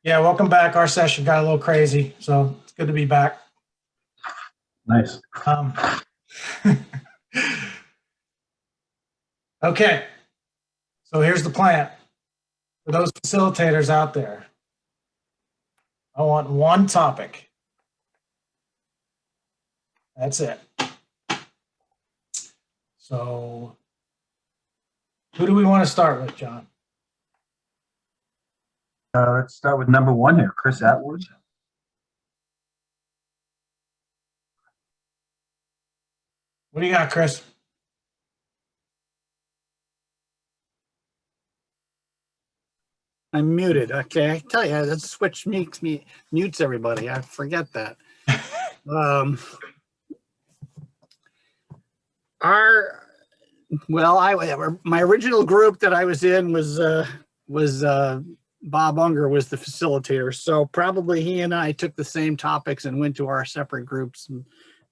Yeah, welcome back. Our session got a little crazy, so it's good to be back. Nice. Okay, so here's the plan. For those facilitators out there, I want one topic. That's it. So who do we want to start with, John? Let's start with number one here, Chris Atwood. What do you got, Chris? I'm muted. Okay, I tell you, that switch mutes everybody. I forget that. My original group that I was in was Bob Unger was the facilitator. So probably he and I took the same topics and went to our separate groups. And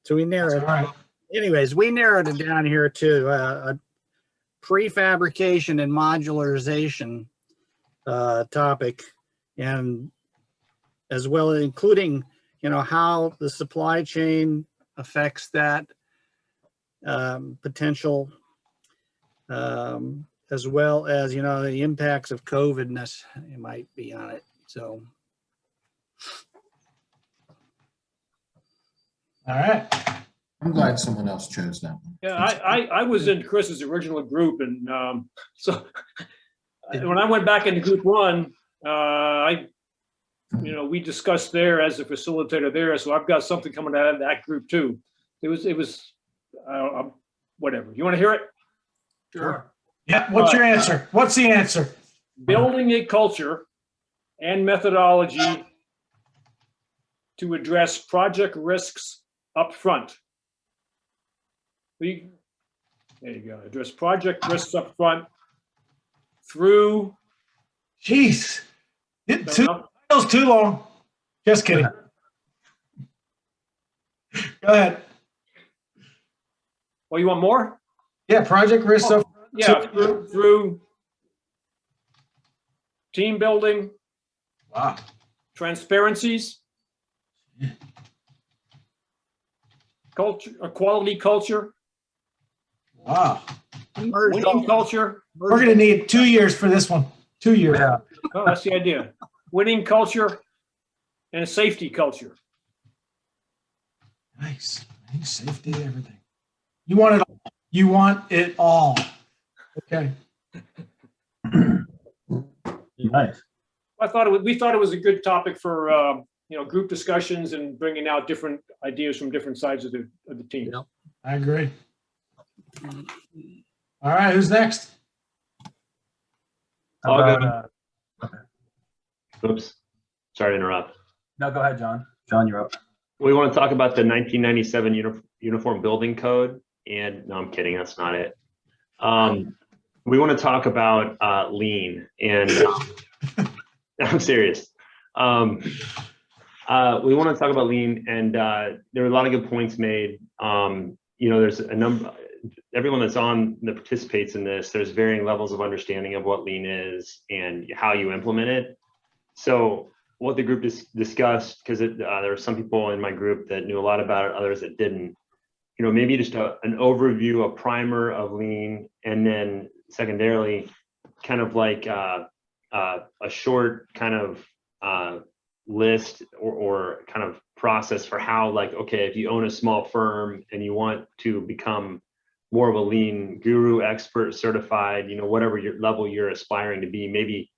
so we narrowed. Anyways, we narrowed it down here to prefabrication and modularization topic, and as well including, how the supply chain affects that potential, as well as, the impacts of COVID-ness it might be on it. So. All right. I'm glad someone else chose that one. Yeah, I was in Chris's original group, and so when I went back into group one, we discussed there as a facilitator there. So I've got something coming out of that group too. It was whatever. You want to hear it? Sure. Yeah. What's your answer? What's the answer? Building a culture and methodology to address project risks up front. There you go. Address project risks up front through. Jeez. Title's too long. Just kidding. Go ahead. Well, you want more? Yeah, project risks up front. Yeah, through team building. Wow. Transparencies. Culture, a quality culture. Wow. Winning culture. We're going to need 2 years for this one. 2 years. Yeah. Oh, that's the idea. Winning culture and a safety culture. Nice. Safety, everything. You want it all. You want it all. Okay. Nice. We thought it was a good topic for group discussions and bringing out different ideas from different sides of the team. Yep. I agree. All right, who's next? Oops, sorry to interrupt. No, go ahead, John. John, you're up. We want to talk about the 1997 Uniform Building Code, and no, I'm kidding, that's not it. We want to talk about lean, and I'm serious. We want to talk about lean, and there were a lot of good points made. There's a number. Everyone that's on that participates in this, there's varying levels of understanding of what lean is and how you implement it. So what the group discussed, because there were some people in my group that knew a lot about it, others that didn't. Maybe just an overview, a primer of lean, and then secondarily, kind of like a short kind of list or kind of process for how, like, okay, if you own a small firm and you want to become more of a lean guru, expert, certified, whatever your level you're aspiring to be, maybe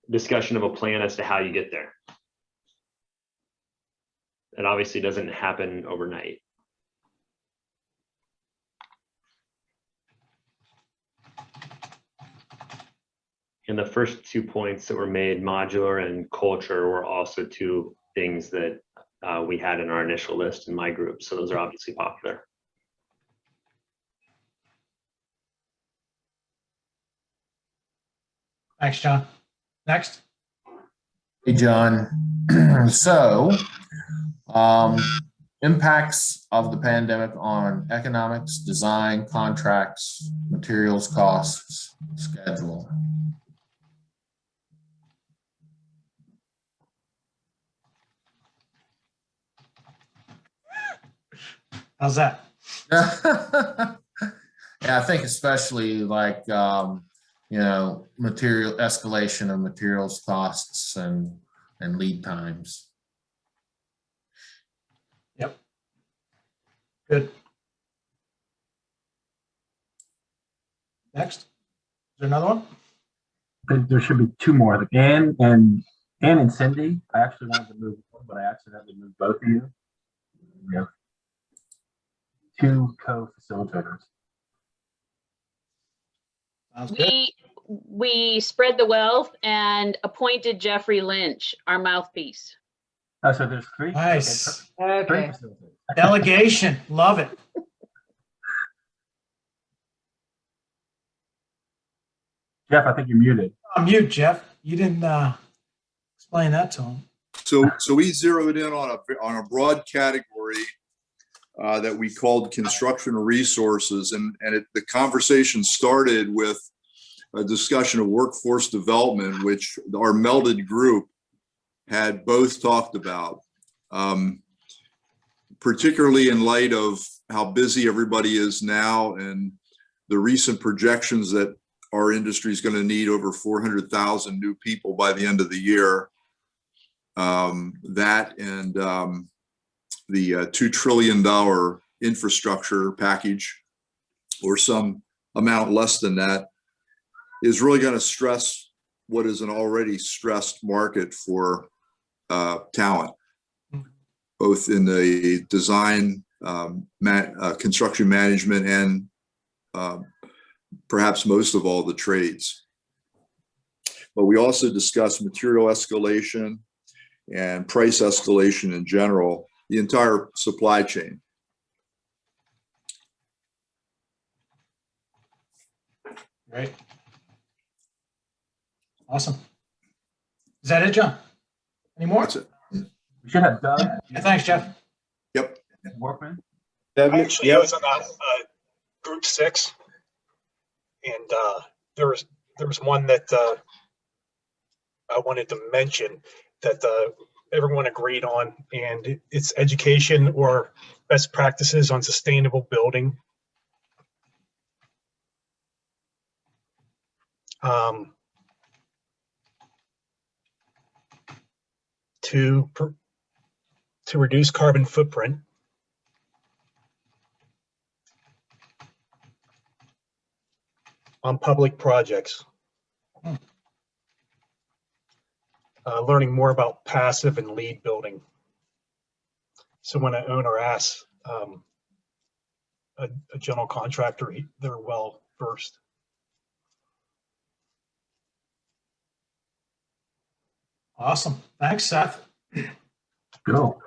discussion of a plan as to how you get there. It obviously doesn't happen overnight. And the first 2 points that were made, modular and culture, were also two things that we had in our initial list in my group. So those are obviously popular. Thanks, John. Next. Hey, John. So, impacts of the pandemic on economics, design, contracts, materials, costs, schedule. How's that? Yeah, I think especially like, material escalation of materials costs and lead times. Yep. Good. Next. Is there another one? There should be two more. Ann and Cindy. I actually wanted to move one, but I accidentally moved both of you. We have two co-facilitators. Sounds good. We spread the wealth and appointed Jeffrey Lynch, our mouthpiece. Oh, so there's three. Nice. Okay. Three Okay. facilitators. Delegation. Love it. Jeff, I think you're muted. Mute, Jeff. You didn't explain that to him. So we zeroed in on a broad category that we called construction resources, and the conversation started with a discussion of workforce development, which our melded group had both talked about, particularly in light of how busy everybody is now and the recent projections that our industry is going to need over 400,000 new people by the end of the year. That and the $2 trillion infrastructure package, or some amount less than that, is really going to stress what is an already stressed market for talent, both in the design, construction management, and perhaps most of all the trades. But we also discussed material escalation and price escalation in general, the entire supply chain. Great. Awesome. Is that it, John? Any more? That's it. We should have Doug Yeah, thanks, Jeff. Yep. Workman. Actually, I was on group 6, and there was one that I wanted to mention that everyone agreed on, and it's education or best practices on sustainable building. To reduce carbon footprint. On public projects. Learning more about passive and lead building. So when an owner asks a general contractor, they're well versed. Awesome. Thanks, Seth. Go.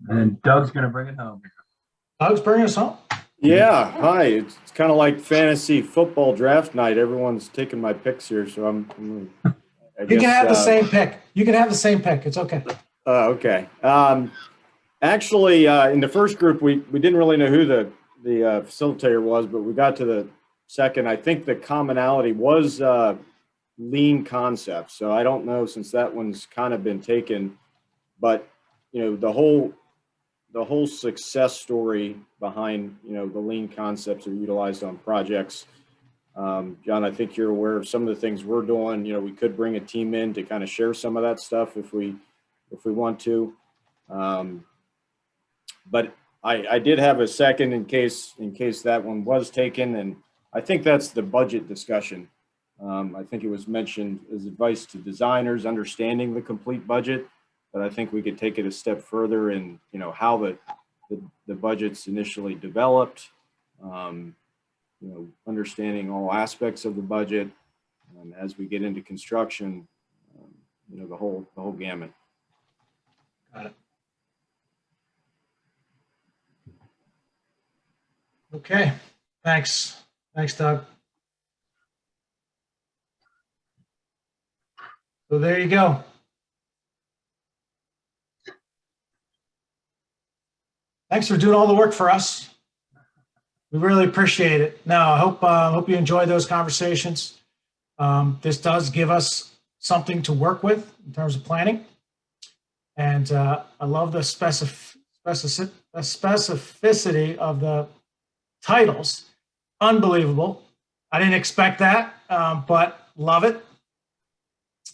And Doug's going to bring it home. Doug's bringing us home. Yeah, hi. It's kind of like fantasy football draft night. Everyone's taking my picks here, so I You can have the same pick. You can have the same pick. It's okay. Okay. Actually, in the first group, we didn't really know who the facilitator was, but we got to the second. I think the commonality was lean concepts. So I don't know, since that one's kind of been taken, but the whole success story behind the lean concepts are utilized on projects. John, I think you're aware of some of the things we're doing. We could bring a team in to kind of share some of that stuff if we want to. But I did have a second in case that one was taken, and I think that's the budget discussion. I think it was mentioned as advice to designers, understanding the complete budget, but I think we could take it a step further in how the budget's initially developed. Understanding all aspects of the budget, as we get into construction, the whole gamut. Got it. Okay. Thanks. Thanks, Doug. So there you go. Thanks for doing all the work for us. We really appreciate it. Now, I hope you enjoyed those conversations. This does give us something to work with in terms of planning. And I love the specificity the specificity of the titles, unbelievable. I didn't expect that, but love it.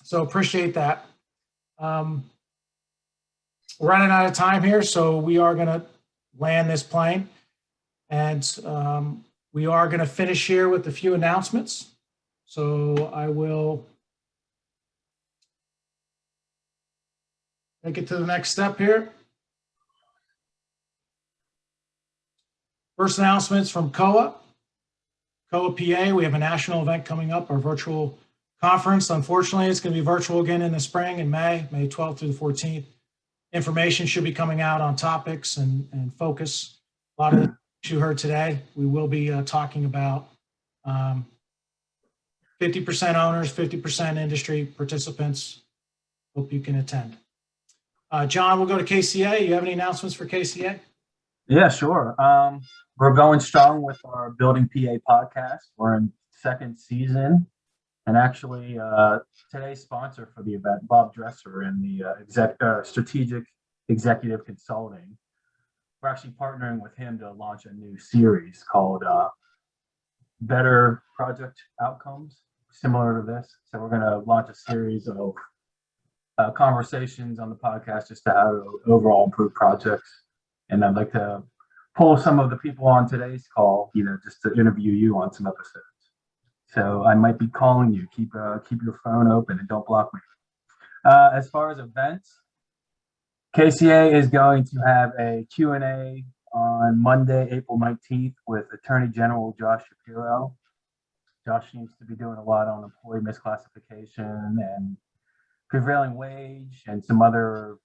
So appreciate that. We're running out of time here, so we are going to land this plane. And we are going to finish here with a few announcements. So I will take it to the next step here. First announcements from COA. COA PA, we have a national event coming up, our virtual conference. Unfortunately, it's going to be virtual again in the spring in May 12th through the 14th. Information should be coming out on topics and focus. A lot of the things you heard today, we will be talking about 50% owners, 50% industry participants. Hope you can attend. John, we'll go to KCA. You have any announcements for KCA? Yeah, sure. We're going strong with our Building PA podcast. We're in second season. And actually, today's sponsor for the event, Bob Dresser in the Strategic Executive Consulting, we're actually partnering with him to launch a new series called Better Project Outcomes, similar to this. So we're going to launch a series of conversations on the podcast just to how to overall improve projects. And I'd like to pull some of the people on today's call, just to interview you on some episodes. So I might be calling you. Keep your phone open and don't block me. As far as events, KCA is going to have a Q&A on Monday, April 19th with Attorney General Josh Shapiro. Josh seems to be doing a lot on employee misclassification and prevailing wage and some other,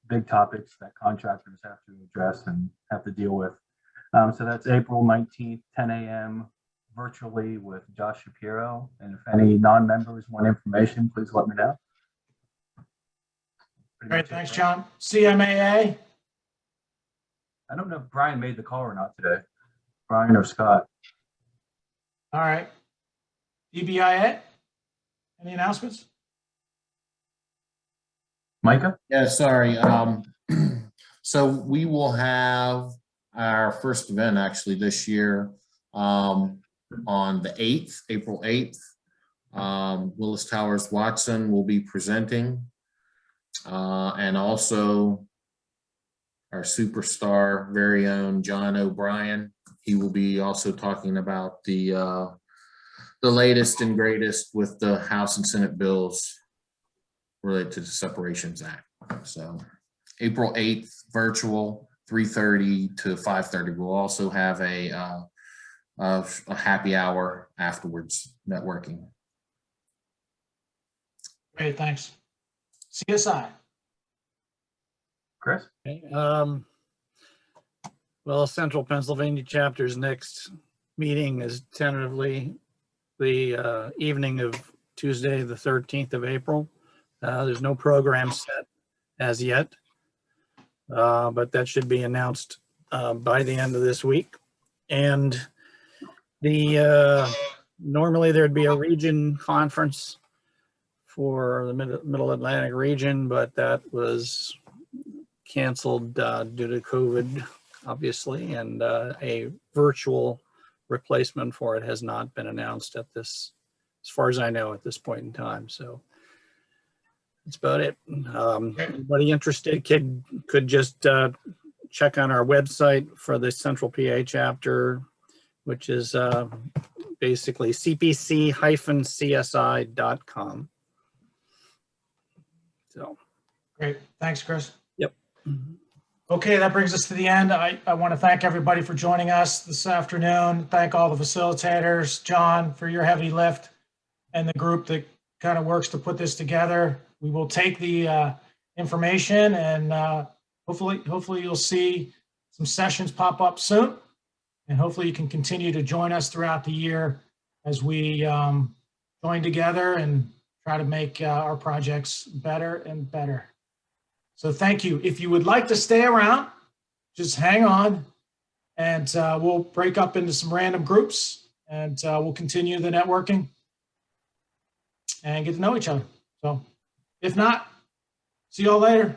big topics that contractors have to address and have to deal with. So that's April 19th, 10 a.m. virtually with Josh Shapiro. And if any non-members want information, please let me know. Great, thanks, John. CMAA? I don't know if Brian made the call or not today. Brian or Scott. All right. DBIA? Any announcements? Micah? Yeah, sorry. So we will have our first event actually this year on the 8th, April 8th. Willis Towers Watson will be presenting. And also our superstar very own John O'Brien. He will be also talking about the latest and greatest with the House and Senate bills related to the Separations Act. So April 8th, virtual, 3:30 to 5:30. We'll also have a happy hour afterwards, networking. Great, thanks. CSI? Chris? Okay, well, Central Pennsylvania chapter's next meeting is tentatively the evening of Tuesday, the 13th of April. There's no program set as yet, but that should be announced by the end of this week. And normally there'd be a region conference for the Middle Atlantic region, but that was canceled due to COVID, obviously, and a virtual replacement for it has not been announced at this, as far as I know, at this point in time. So that's about it. Anybody interested could just check on our website for the Central PA chapter, which is basically cpc-csi.com. So Great, thanks, Chris. Yep. Okay, that brings us to the end. I want to thank everybody for joining us this afternoon. Thank all the facilitators, John, for your heavy lift, and the group that kind of works to put this together. We will take the information and hopefully you'll see some sessions pop up soon. And hopefully you can continue to join us throughout the year as we join together and try to make our projects better and better. So thank you. If you would like to stay around, just hang on and we'll break up into some random groups and we'll continue the networking and get to know each other. So if not, see you all later.